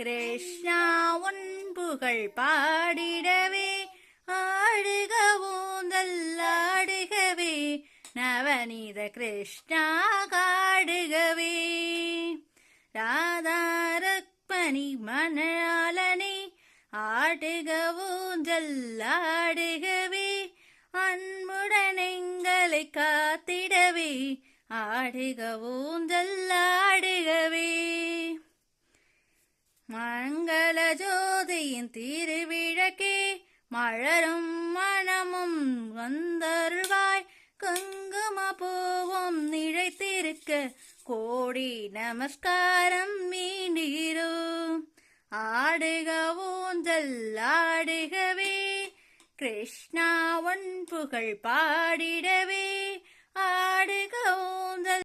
கிருஷ்ணா உன் புகழ் பாடிடவே ஆடுக ஊந்தல்லாடுகவே நவநீத கிருஷ்ணா காடுகவே ராதாரக்மணி மணாளனே ஆடுக ஊஞ்சல்லாடுகவே அன்புடன் எங்களை காத்திடவே ஆடுக ஊஞ்சல்லாடுகவே மங்கள ஜோதியின் திருவிழக்கே மலரும் மனமும் வந்தருள்வாய் குங்கும பூவும் நிழைத்திருக்க கோடி நமஸ்காரம் மீண்டீரோ ஆடுக ஊஞ்சல் ஆடுகவே கிருஷ்ணா உன் புகழ் பாடிடவே ஆடுக ஊஞ்சல்